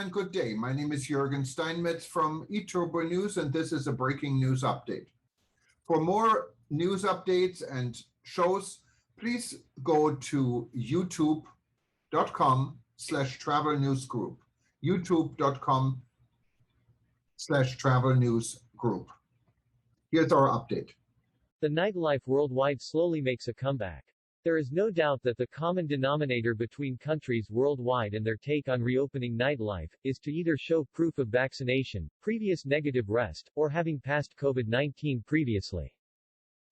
and good day. My name is Jürgen Steinmetz from eTurboNews, and this is a breaking news update. For more news updates and shows, please go to youtube.com/travel news group. youtube.com/travel news group. Here's our update. The nightlife worldwide slowly makes a comeback. There is no doubt that the common denominator between countries worldwide and their take on reopening nightlife is to either show proof of vaccination, previous negative rest, or having passed COVID-19 previously.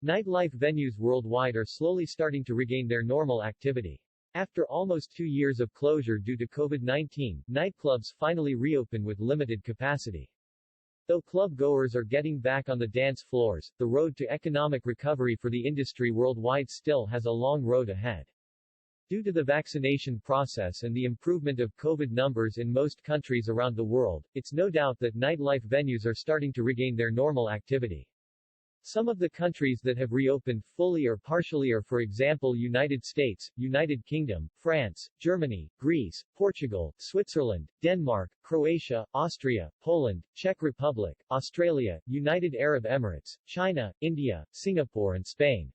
Nightlife venues worldwide are slowly starting to regain their normal activity. After almost 2 years of closure due to COVID-19, nightclubs finally reopen with limited capacity. Though club goers are getting back on the dance floors, the road to economic recovery for the industry worldwide still has a long road ahead. Due to the vaccination process and the improvement of COVID numbers in most countries around the world, it's no doubt that nightlife venues are starting to regain their normal activity. Some of the countries that have reopened fully or partially are, for example, United States, United Kingdom, France, Germany, Greece, Portugal, Switzerland, Denmark, Croatia, Austria, Poland, Czech Republic, Australia, United Arab Emirates, China, India, Singapore and Spain.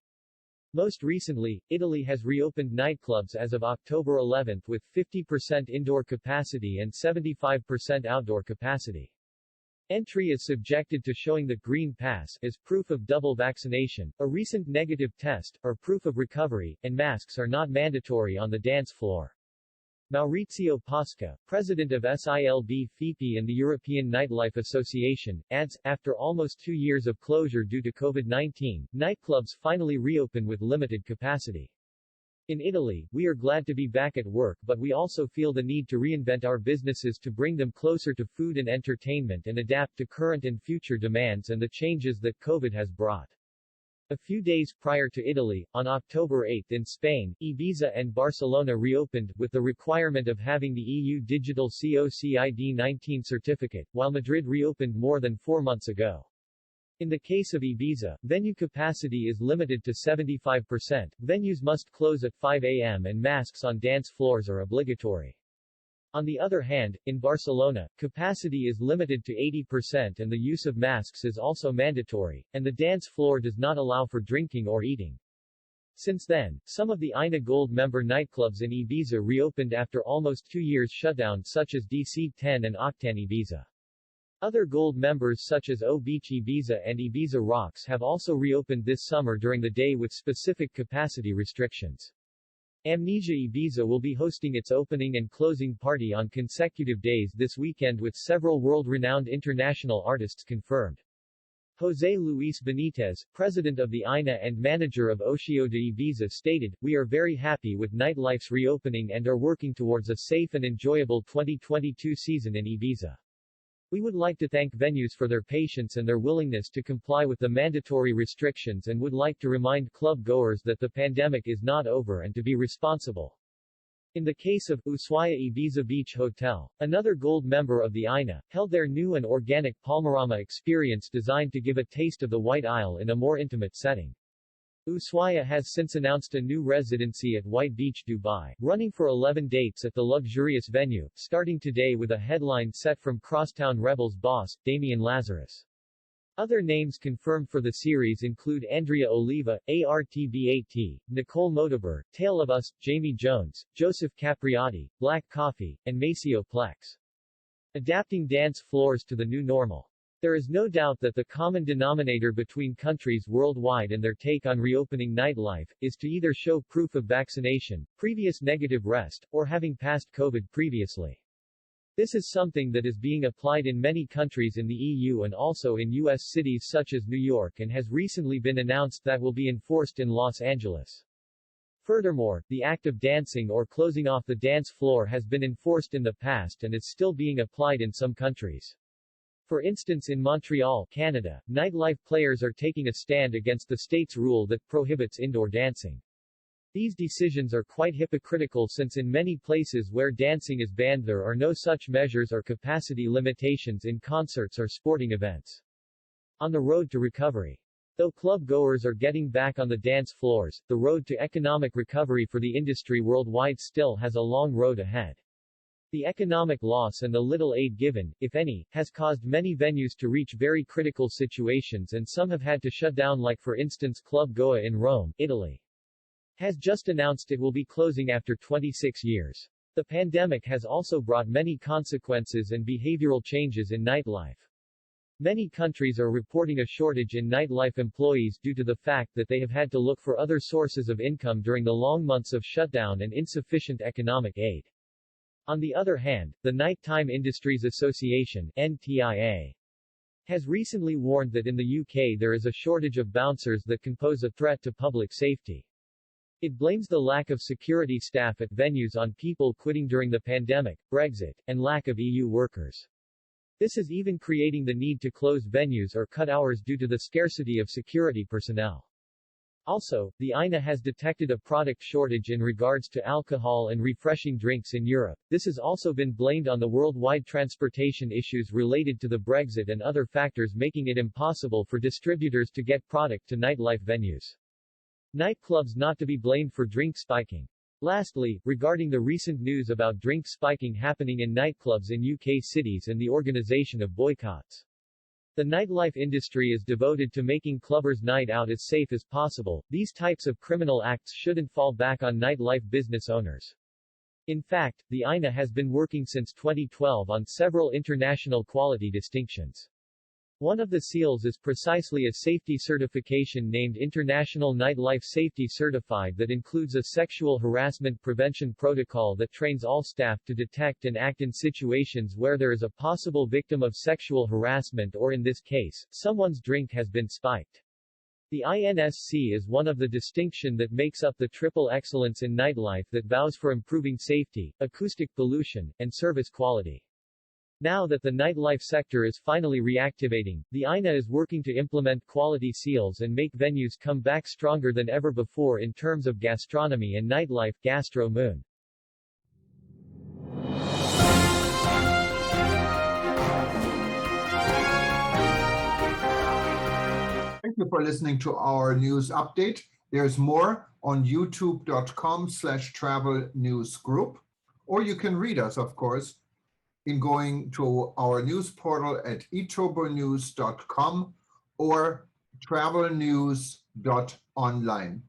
Most recently, Italy has reopened nightclubs as of October 11 with 50% indoor capacity and 75% outdoor capacity. Entry is subjected to showing the Green Pass as proof of double vaccination, a recent negative test, or proof of recovery, and masks are not mandatory on the dance floor. Maurizio Posca, president of SILB-FIPI and the European Nightlife Association, adds, after almost 2 years of closure due to COVID-19, nightclubs finally reopen with limited capacity. In Italy, we are glad to be back at work, but we also feel the need to reinvent our businesses to bring them closer to food and entertainment and adapt to current and future demands and the changes that COVID has brought. A few days prior to Italy, on October 8 in Spain, Ibiza and Barcelona reopened, with the requirement of having the EU Digital COVID-19 certificate, while Madrid reopened more than 4 months ago. In the case of Ibiza, venue capacity is limited to 75%, venues must close at 5 a.m. and masks on dance floors are obligatory. On the other hand, in Barcelona, capacity is limited to 80% and the use of masks is also mandatory, and the dance floor does not allow for drinking or eating. Since then, some of the INA Gold member nightclubs in Ibiza reopened after almost 2 years shutdown, such as DC 10 and Octan Ibiza. Other Gold members such as O Beach Ibiza and Ibiza Rocks have also reopened this summer during the day with specific capacity restrictions. Amnesia Ibiza will be hosting its opening and closing party on consecutive days this weekend with several world-renowned international artists confirmed. José Luis Benitez, president of the INA and manager of Ocio de Ibiza stated, "We are very happy with nightlife's reopening and are working towards a safe and enjoyable 2022 season in Ibiza. We would like to thank venues for their patience and their willingness to comply with the mandatory restrictions and would like to remind club goers that the pandemic is not over and to be responsible." In the case of Ushuaia Ibiza Beach Hotel, another Gold member of the INA, held their new and organic Palmarama experience designed to give a taste of the White Isle in a more intimate setting. Ushuaia has since announced a new residency at White Beach, Dubai, running for 11 dates at the luxurious venue, starting today with a headline set from Crosstown Rebels boss, Damian Lazarus. Other names confirmed for the series include Andrea Oliva, ARTBAT, Nicole Motober, Tale of Us, Jamie Jones, Joseph Capriotti, Black Coffee, and Maceo Plex. Adapting dance floors to the new normal. There is no doubt that the common denominator between countries worldwide and their take on reopening nightlife is to either show proof of vaccination, previous negative rest, or having passed COVID previously. This is something that is being applied in many countries in the EU and also in U.S. cities such as New York and has recently been announced that will be enforced in Los Angeles. Furthermore, the act of dancing or closing off the dance floor has been enforced in the past and is still being applied in some countries. For instance, in Montreal, Canada, nightlife players are taking a stand against the state's rule that prohibits indoor dancing. These decisions are quite hypocritical since in many places where dancing is banned there are no such measures or capacity limitations in concerts or sporting events. On the road to recovery. Though club goers are getting back on the dance floors, the road to economic recovery for the industry worldwide still has a long road ahead. The economic loss and the little aid given, if any, has caused many venues to reach very critical situations and some have had to shut down, like for instance Club Goa in Rome, Italy. Has just announced it will be closing after 26 years. The pandemic has also brought many consequences and behavioral changes in nightlife. Many countries are reporting a shortage in nightlife employees due to the fact that they have had to look for other sources of income during the long months of shutdown and insufficient economic aid. On the other hand, the Nighttime Industries Association (NTIA) has recently warned that in the UK there is a shortage of bouncers that can pose a threat to public safety. It blames the lack of security staff at venues on people quitting during the pandemic, Brexit, and lack of EU workers. This is even creating the need to close venues or cut hours due to the scarcity of security personnel. Also, the INA has detected a product shortage in regards to alcohol and refreshing drinks in Europe. This has also been blamed on the worldwide transportation issues related to the Brexit and other factors, making it impossible for distributors to get product to nightlife venues. Nightclubs not to be blamed for drink spiking. Lastly, regarding the recent news about drink spiking happening in nightclubs in UK cities and the organization of boycotts. The nightlife industry is devoted to making clubbers' night out as safe as possible. These types of criminal acts shouldn't fall back on nightlife business owners. In fact, the INA has been working since 2012 on several international quality distinctions. One of the seals is precisely a safety certification named International Nightlife Safety Certified that includes a sexual harassment prevention protocol that trains all staff to detect and act in situations where there is a possible victim of sexual harassment or, in this case, someone's drink has been spiked. The INSC is one of the distinction that makes up the triple excellence in nightlife that vows for improving safety, acoustic pollution, and service quality. Now that the nightlife sector is finally reactivating, the INA is working to implement quality seals and make venues come back stronger than ever before in terms of gastronomy and nightlife. Gastro Moon. Thank you for listening to our news update. There's more on youtube.com/travel news group, or you can read us, of course, in going to our news portal at eTurboNews.com or travelnews.online.